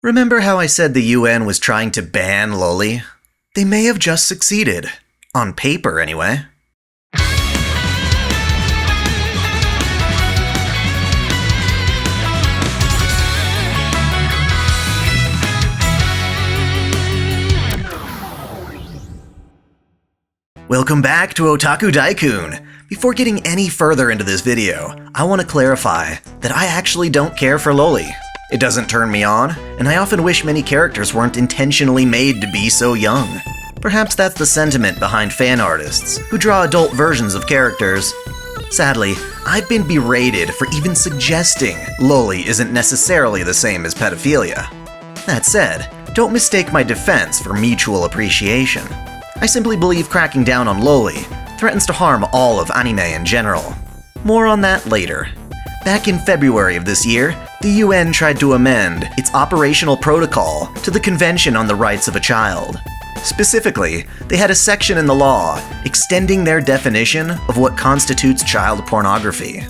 Remember how I said the UN was trying to ban loli? They may have just succeeded. On paper, anyway. Welcome back to OtakuDaiKun! Before getting any further into this video, I want to clarify that I actually don't care for loli. It doesn't turn me on, and I often wish many characters weren't intentionally made to be so young. Perhaps that's the sentiment behind fan artists, who draw adult versions of characters. Sadly, I've been berated for even suggesting loli isn't necessarily the same as pedophilia. That said, don't mistake my defense for mutual appreciation. I simply believe cracking down on loli threatens to harm all of anime in general. More on that later. Back in February of this year, the UN tried to amend its operational protocol to the Convention on the Rights of a Child. Specifically, they had a section in the law extending their definition of what constitutes child pornography.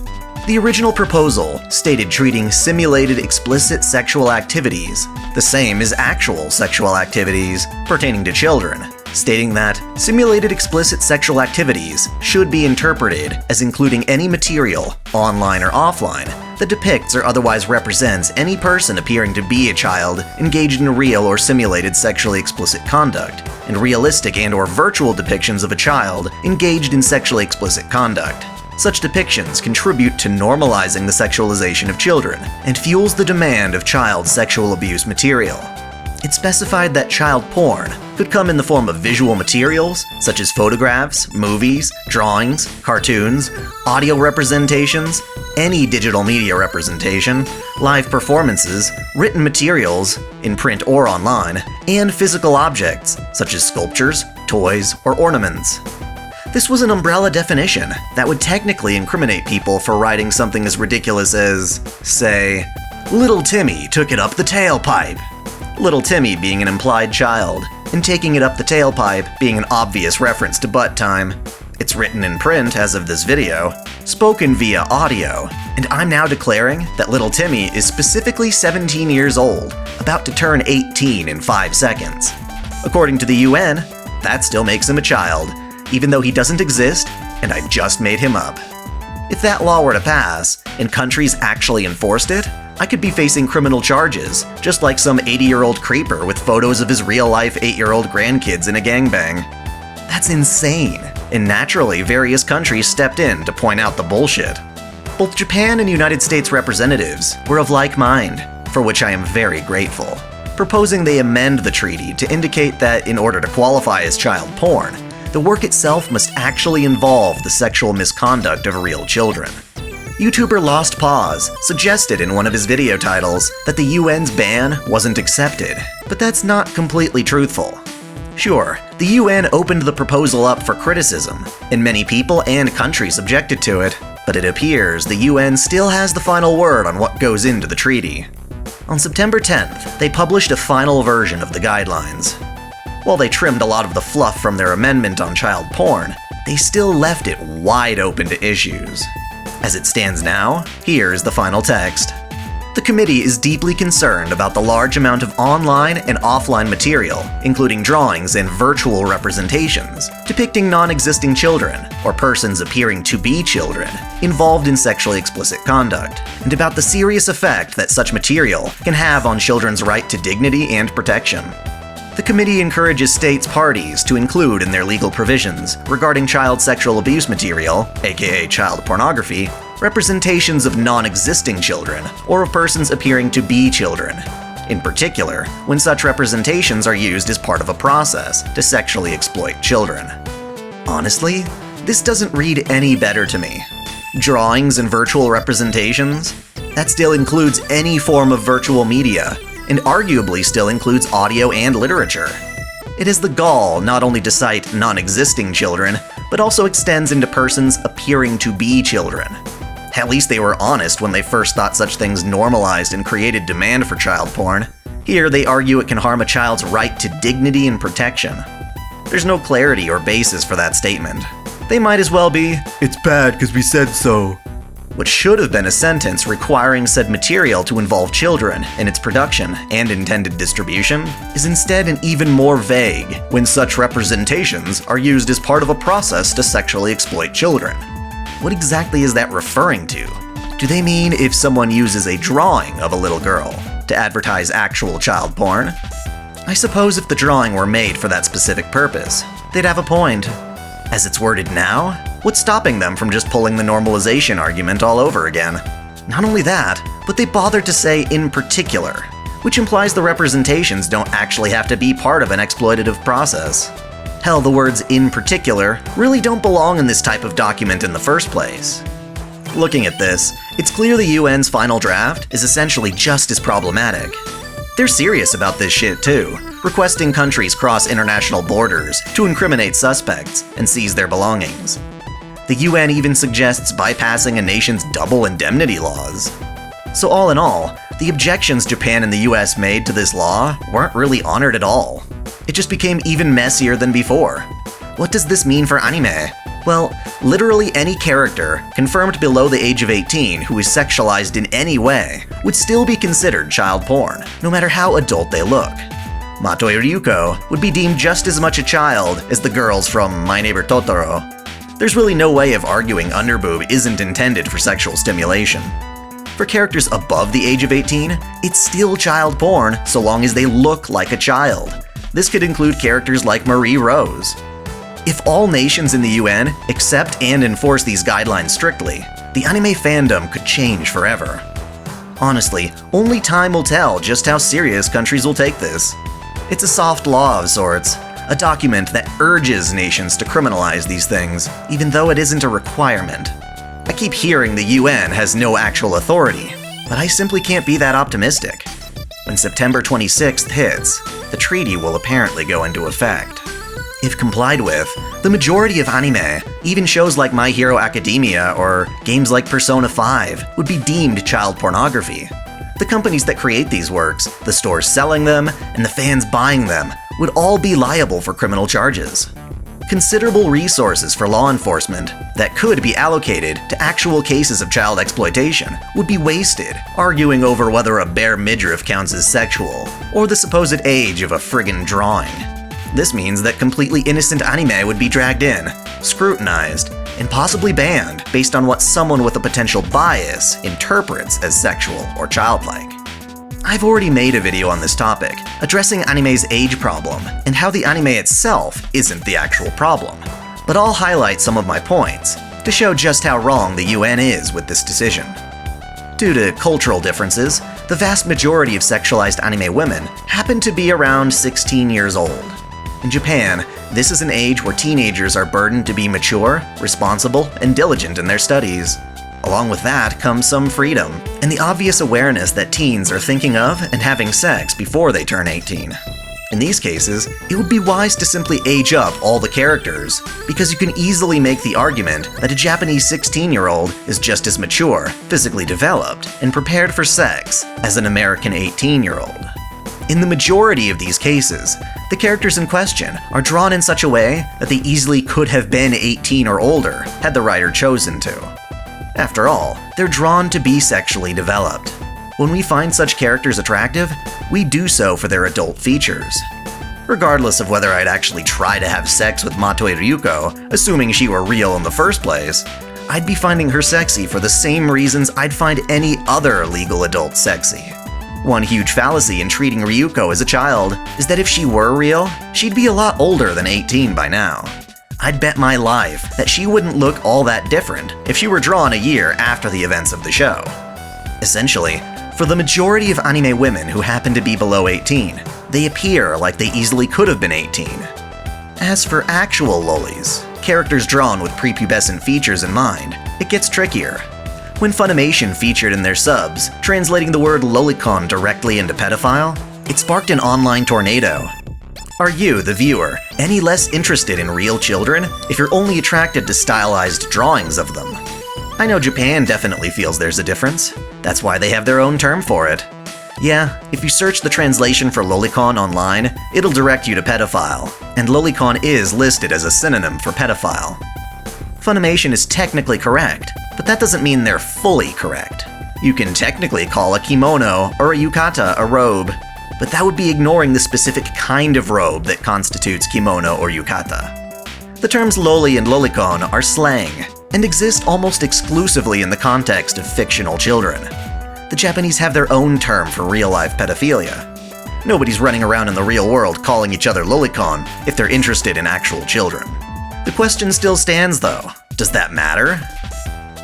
The original proposal stated treating simulated explicit sexual activities the same as actual sexual activities pertaining to children, stating that simulated explicit sexual activities should be interpreted as including any material, online or offline, that depicts or otherwise represents any person appearing to be a child engaged in real or simulated sexually explicit conduct, and realistic and/or virtual depictions of a child engaged in sexually explicit conduct. Such depictions contribute to normalizing the sexualization of children and fuels the demand of child sexual abuse material. It specified that child porn could come in the form of visual materials, such as photographs, movies, drawings, cartoons, audio representations, any digital media representation, live performances, written materials, in print or online, and physical objects, such as sculptures, toys, or ornaments. This was an umbrella definition that would technically incriminate people for writing something as ridiculous as, say, "Little Timmy took it up the tailpipe." Little Timmy being an implied child, and taking it up the tailpipe being an obvious reference to butt time. It's written in print as of this video, spoken via audio, and I'm now declaring that Little Timmy is specifically 17 years old, about to turn 18 in 5 seconds. According to the UN, that still makes him a child, even though he doesn't exist, and I just made him up. If that law were to pass, and countries actually enforced it, I could be facing criminal charges, just like some 80-year-old creeper with photos of his real-life 8-year-old grandkids in a gangbang. That's insane, and naturally various countries stepped in to point out the bullshit. Both Japan and United States representatives were of like mind, for which I am very grateful, proposing they amend the treaty to indicate that in order to qualify as child porn, the work itself must actually involve the sexual misconduct of real children. YouTuber Lost Pause suggested in one of his video titles that the UN's ban wasn't accepted, but that's not completely truthful. Sure, the UN opened the proposal up for criticism, and many people and countries objected to it, but it appears the UN still has the final word on what goes into the treaty. On September 10th, they published a final version of the guidelines. While they trimmed a lot of the fluff from their amendment on child porn, they still left it wide open to issues. As it stands now, here's the final text. The committee is deeply concerned about the large amount of online and offline material, including drawings and virtual representations, depicting non-existing children, or persons appearing to be children, involved in sexually explicit conduct, and about the serious effect that such material can have on children's right to dignity and protection. The committee encourages states parties to include in their legal provisions regarding child sexual abuse material, aka child pornography, representations of non-existing children or of persons appearing to be children, in particular when such representations are used as part of a process to sexually exploit children. Honestly, this doesn't read any better to me. Drawings and virtual representations? That still includes any form of virtual media, and arguably still includes audio and literature. It is the gall not only to cite non-existing children, but also extends into persons appearing to be children. At least they were honest when they first thought such things normalized and created demand for child porn. Here they argue it can harm a child's right to dignity and protection. There's no clarity or basis for that statement. They might as well be, "It's bad because we said so." what should have been a sentence requiring said material to involve children in its production and intended distribution is instead an even more vague when such representations are used as part of a process to sexually exploit children. What exactly is that referring to? Do they mean if someone uses a drawing of a little girl to advertise actual child porn? I suppose if the drawing were made for that specific purpose, they'd have a point. As it's worded now, what's stopping them from just pulling the normalization argument all over again? Not only that, but they bothered to say "in particular," which implies the representations don't actually have to be part of an exploitative process. Hell, the words "in particular" really don't belong in this type of document in the first place. Looking at this, it's clear the UN's final draft is essentially just as problematic. They're serious about this shit too, requesting countries cross international borders to incriminate suspects and seize their belongings. The UN even suggests bypassing a nation's double indemnity laws. So all in all, the objections Japan and the US made to this law weren't really honored at all. It just became even messier than before. What does this mean for anime? Well, literally any character confirmed below the age of 18 who is sexualized in any way would still be considered child porn, no matter how adult they look. Matoi Ryuko would be deemed just as much a child as the girls from My Neighbor Totoro. There's really no way of arguing underboob isn't intended for sexual stimulation. For characters above the age of 18, it's still child porn so long as they look like a child. This could include characters like Marie Rose. If all nations in the UN accept and enforce these guidelines strictly, the anime fandom could change forever. Honestly, only time will tell just how serious countries will take this. It's a soft law of sorts, a document that urges nations to criminalize these things, even though it isn't a requirement. I keep hearing the UN has no actual authority, but I simply can't be that optimistic. When September 26th hits, the treaty will apparently go into effect. If complied with, the majority of anime, even shows like My Hero Academia or games like Persona 5, would be deemed child pornography. The companies that create these works, the stores selling them, and the fans buying them would all be liable for criminal charges. Considerable resources for law enforcement that could be allocated to actual cases of child exploitation would be wasted arguing over whether a bare midriff counts as sexual, or the supposed age of a friggin' drawing. This means that completely innocent anime would be dragged in, scrutinized, and possibly banned based on what someone with a potential bias interprets as sexual or childlike. I've already made a video on this topic, addressing anime's age problem and how the anime itself isn't the actual problem, but I'll highlight some of my points to show just how wrong the UN is with this decision. Due to cultural differences, the vast majority of sexualized anime women happen to be around 16 years old. In Japan, this is an age where teenagers are burdened to be mature, responsible, and diligent in their studies. Along with that comes some freedom, and the obvious awareness that teens are thinking of and having sex before they turn 18. In these cases, it would be wise to simply age up all the characters, because you can easily make the argument that a Japanese 16-year-old is just as mature, physically developed, and prepared for sex as an American 18-year-old. In the majority of these cases, the characters in question are drawn in such a way that they easily could have been 18 or older had the writer chosen to. After all, they're drawn to be sexually developed. When we find such characters attractive, we do so for their adult features. Regardless of whether I'd actually try to have sex with Matoi Ryuko, assuming she were real in the first place, I'd be finding her sexy for the same reasons I'd find any other legal adult sexy. One huge fallacy in treating Ryuko as a child is that if she were real, she'd be a lot older than 18 by now. I'd bet my life that she wouldn't look all that different if she were drawn a year after the events of the show. Essentially, for the majority of anime women who happen to be below 18, they appear like they easily could have been 18. As for actual lolis, characters drawn with prepubescent features in mind, it gets trickier. When Funimation featured in their subs, translating the word lolicon directly into pedophile, it sparked an online tornado. Are you, the viewer, any less interested in real children if you're only attracted to stylized drawings of them? I know Japan definitely feels there's a difference. That's why they have their own term for it. Yeah, if you search the translation for lolicon online, it'll direct you to pedophile, and lolicon is listed as a synonym for pedophile. Funimation is technically correct, but that doesn't mean they're fully correct. You can technically call a kimono or a yukata a robe, but that would be ignoring the specific kind of robe that constitutes kimono or yukata. The terms loli and lolicon are slang, and exist almost exclusively in the context of fictional children. The Japanese have their own term for real-life pedophilia. Nobody's running around in the real world calling each other lolicon if they're interested in actual children. The question still stands though, does that matter?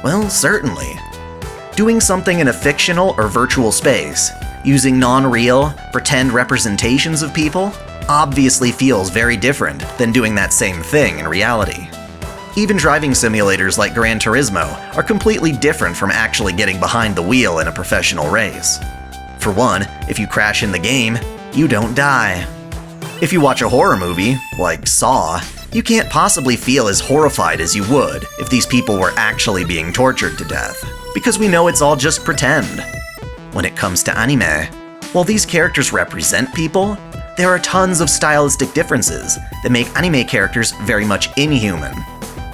Well, certainly. Doing something in a fictional or virtual space, using non-real, pretend representations of people, obviously feels very different than doing that same thing in reality. Even driving simulators like Gran Turismo are completely different from actually getting behind the wheel in a professional race. For one, if you crash in the game, you don't die. If you watch a horror movie, like Saw, you can't possibly feel as horrified as you would if these people were actually being tortured to death, because we know it's all just pretend. When it comes to anime, while these characters represent people, there are tons of stylistic differences that make anime characters very much inhuman.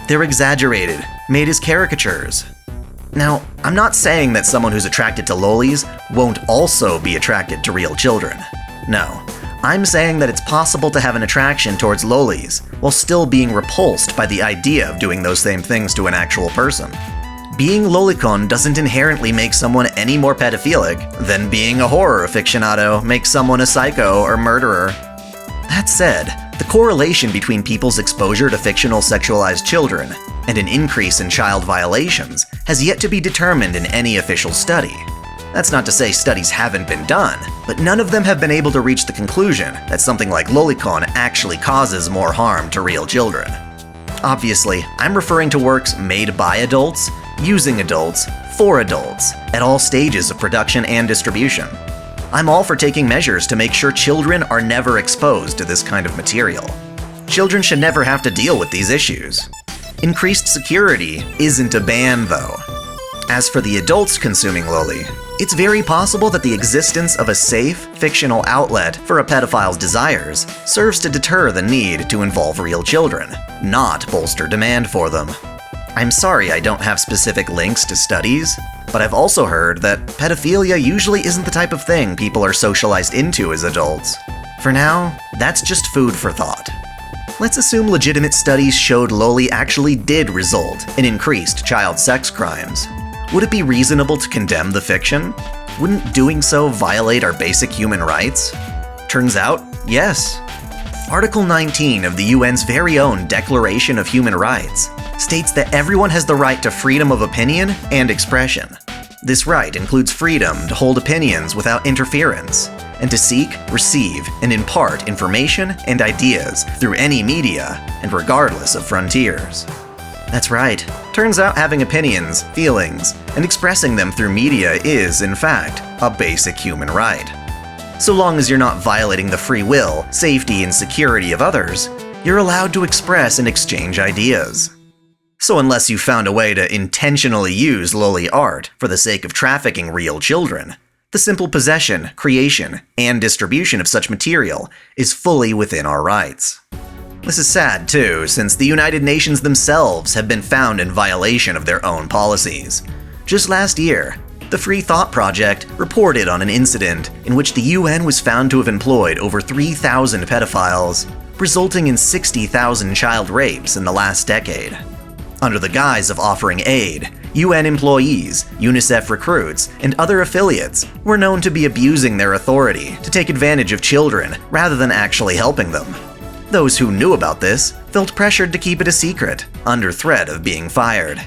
They're exaggerated, made as caricatures. Now, I'm not saying that someone who's attracted to lolis won't also be attracted to real children. No, I'm saying that it's possible to have an attraction towards lolis while still being repulsed by the idea of doing those same things to an actual person. Being lolicon doesn't inherently make someone any more pedophilic than being a horror aficionado makes someone a psycho or murderer. That said, the correlation between people's exposure to fictional sexualized children and an increase in child violations has yet to be determined in any official study. That's not to say studies haven't been done, but none of them have been able to reach the conclusion that something like lolicon actually causes more harm to real children. Obviously, I'm referring to works made by adults, using adults, for adults, at all stages of production and distribution. I'm all for taking measures to make sure children are never exposed to this kind of material. Children should never have to deal with these issues. Increased security isn't a ban, though. As for the adults consuming loli, it's very possible that the existence of a safe, fictional outlet for a pedophile's desires serves to deter the need to involve real children, not bolster demand for them. I'm sorry I don't have specific links to studies, but I've also heard that pedophilia usually isn't the type of thing people are socialized into as adults. For now, that's just food for thought. Let's assume legitimate studies showed loli actually did result in increased child sex crimes. Would it be reasonable to condemn the fiction? Wouldn't doing so violate our basic human rights? Turns out, yes. Article 19 of the UN's very own Declaration of Human Rights states that everyone has the right to freedom of opinion and expression. This right includes freedom to hold opinions without interference, and to seek, receive, and impart information and ideas through any media, and regardless of frontiers. That's right. Turns out having opinions, feelings, and expressing them through media is, in fact, a basic human right. So long as you're not violating the free will, safety, and security of others, you're allowed to express and exchange ideas. So unless you found a way to intentionally use loli art for the sake of trafficking real children, the simple possession, creation, and distribution of such material is fully within our rights. This is sad too, since the United Nations themselves have been found in violation of their own policies. Just last year, the Free Thought Project reported on an incident in which the UN was found to have employed over 3,000 pedophiles, resulting in 60,000 child rapes in the last decade. Under the guise of offering aid, UN employees, UNICEF recruits, and other affiliates were known to be abusing their authority to take advantage of children rather than actually helping them. Those who knew about this felt pressured to keep it a secret, under threat of being fired.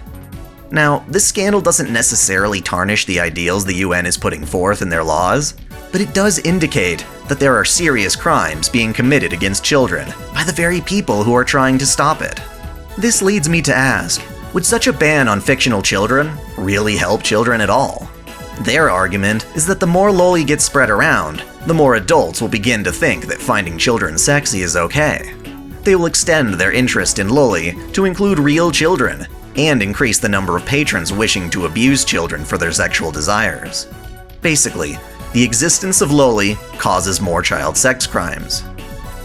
Now, this scandal doesn't necessarily tarnish the ideals the UN is putting forth in their laws, but it does indicate that there are serious crimes being committed against children by the very people who are trying to stop it. This leads me to ask, would such a ban on fictional children really help children at all? Their argument is that the more loli gets spread around, the more adults will begin to think that finding children sexy is okay. They will extend their interest in loli to include real children, and increase the number of patrons wishing to abuse children for their sexual desires. Basically, the existence of loli causes more child sex crimes.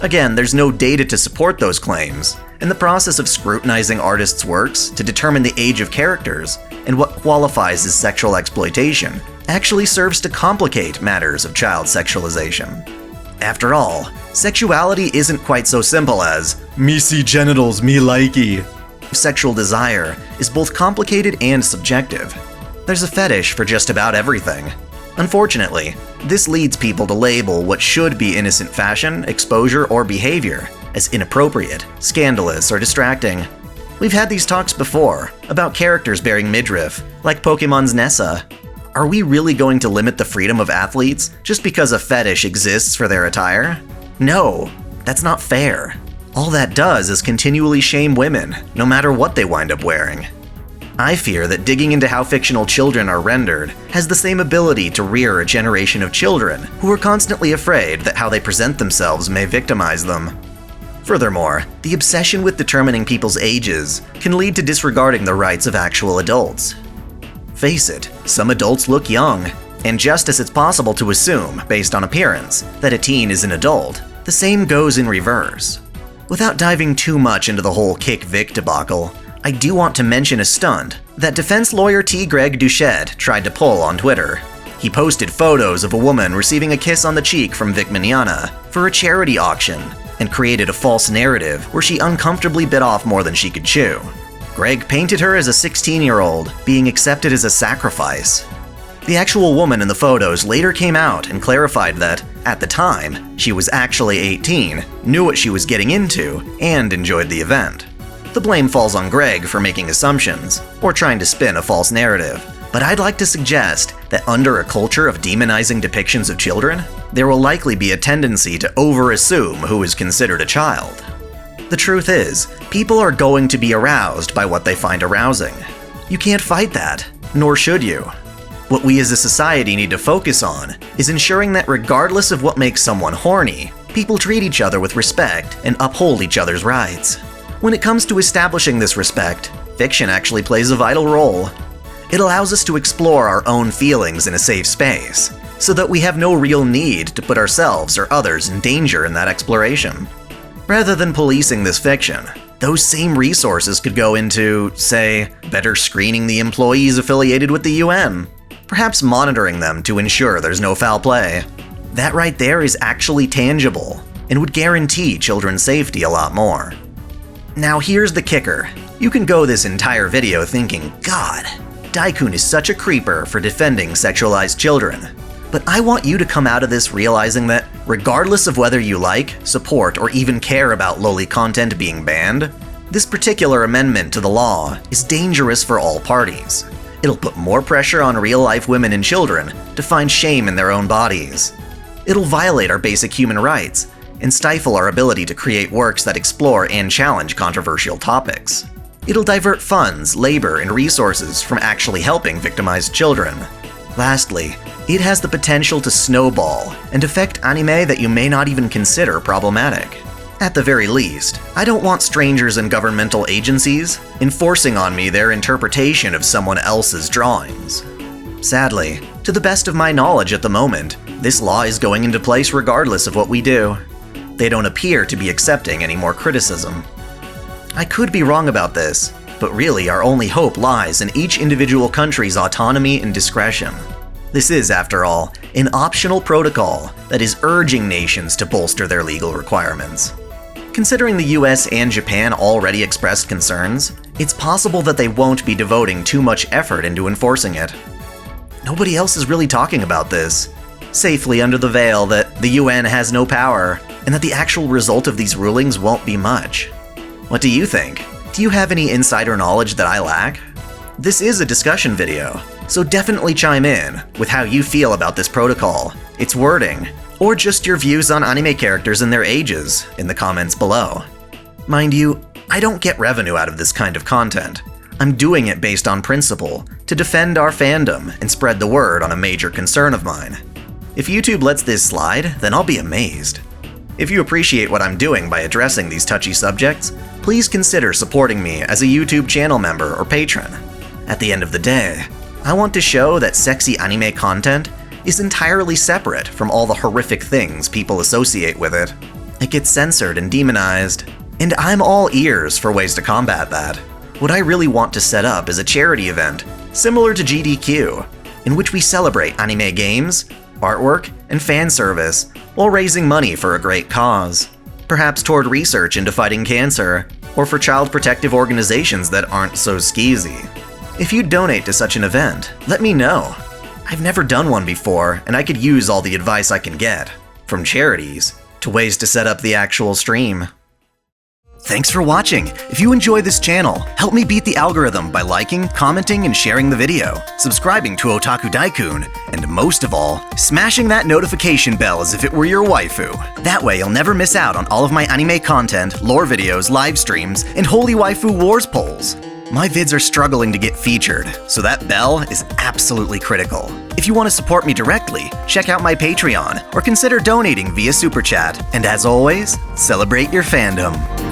Again, there's no data to support those claims, and the process of scrutinizing artists' works to determine the age of characters and what qualifies as sexual exploitation actually serves to complicate matters of child sexualization. After all, sexuality isn't quite so simple as, "Me see genitals, me likey." Sexual desire is both complicated and subjective. There's a fetish for just about everything. Unfortunately, this leads people to label what should be innocent fashion, exposure, or behavior as inappropriate, scandalous, or distracting. We've had these talks before about characters bearing midriff, like Pokemon's Nessa. Are we really going to limit the freedom of athletes just because a fetish exists for their attire? No, that's not fair. All that does is continually shame women, no matter what they wind up wearing. I fear that digging into how fictional children are rendered has the same ability to rear a generation of children who are constantly afraid that how they present themselves may victimize them. Furthermore, the obsession with determining people's ages can lead to disregarding the rights of actual adults. Face it, some adults look young, and just as it's possible to assume, based on appearance, that a teen is an adult, the same goes in reverse. Without diving too much into the whole Kick Vic debacle, I do want to mention a stunt that defense lawyer T. Greg Duchette tried to pull on Twitter. He posted photos of a woman receiving a kiss on the cheek from Vic Mignogna for a charity auction and created a false narrative where she uncomfortably bit off more than she could chew. Greg painted her as a 16-year-old being accepted as a sacrifice. The actual woman in the photos later came out and clarified that, at the time, she was actually 18, knew what she was getting into, and enjoyed the event. The blame falls on Greg for making assumptions, or trying to spin a false narrative. But I'd like to suggest that under a culture of demonizing depictions of children, there will likely be a tendency to over-assume who is considered a child. The truth is, people are going to be aroused by what they find arousing. You can't fight that, nor should you. What we as a society need to focus on is ensuring that regardless of what makes someone horny, people treat each other with respect and uphold each other's rights. When it comes to establishing this respect, fiction actually plays a vital role. It allows us to explore our own feelings in a safe space, so that we have no real need to put ourselves or others in danger in that exploration. Rather than policing this fiction, those same resources could go into, say, better screening the employees affiliated with the UN, perhaps monitoring them to ensure there's no foul play. That right there is actually tangible, and would guarantee children's safety a lot more. Now here's the kicker. You can go this entire video thinking, God, DaiKun is such a creeper for defending sexualized children. But I want you to come out of this realizing that, regardless of whether you like, support, or even care about loli content being banned, this particular amendment to the law is dangerous for all parties. It'll put more pressure on real-life women and children to find shame in their own bodies. It'll violate our basic human rights and stifle our ability to create works that explore and challenge controversial topics. It'll divert funds, labor, and resources from actually helping victimized children. Lastly, it has the potential to snowball and affect anime that you may not even consider problematic. At the very least, I don't want strangers and governmental agencies enforcing on me their interpretation of someone else's drawings. Sadly, to the best of my knowledge at the moment, this law is going into place regardless of what we do. They don't appear to be accepting any more criticism. I could be wrong about this, but really our only hope lies in each individual country's autonomy and discretion. This is, after all, an optional protocol that is urging nations to bolster their legal requirements. Considering the US and Japan already expressed concerns, it's possible that they won't be devoting too much effort into enforcing it. Nobody else is really talking about this, safely under the veil that the UN has no power, and that the actual result of these rulings won't be much. What do you think? Do you have any insider knowledge that I lack? This is a discussion video, so definitely chime in with how you feel about this protocol, its wording, or just your views on anime characters and their ages in the comments below. Mind you, I don't get revenue out of this kind of content. I'm doing it based on principle, to defend our fandom and spread the word on a major concern of mine. If YouTube lets this slide, then I'll be amazed. If you appreciate what I'm doing by addressing these touchy subjects, please consider supporting me as a YouTube channel member or patron. At the end of the day, I want to show that sexy anime content is entirely separate from all the horrific things people associate with it. It gets censored and demonized, and I'm all ears for ways to combat that. What I really want to set up is a charity event, similar to GDQ, in which we celebrate anime games, artwork, and fan service, while raising money for a great cause. Perhaps toward research into fighting cancer, or for child protective organizations that aren't so skeezy. If you'd donate to such an event, let me know. I've never done one before, and I could use all the advice I can get, from charities to ways to set up the actual stream. Thanks for watching! If you enjoy this channel, help me beat the algorithm by liking, commenting, and sharing the video, subscribing to OtakuDaiKun, and most of all, smashing that notification bell as if it were your waifu. That way you'll never miss out on all of my anime content, lore videos, live streams, and Holy Waifu Wars polls. My vids are struggling to get featured, so that bell is absolutely critical. If you want to support me directly, check out my Patreon, or consider donating via Super Chat. And as always, celebrate your fandom.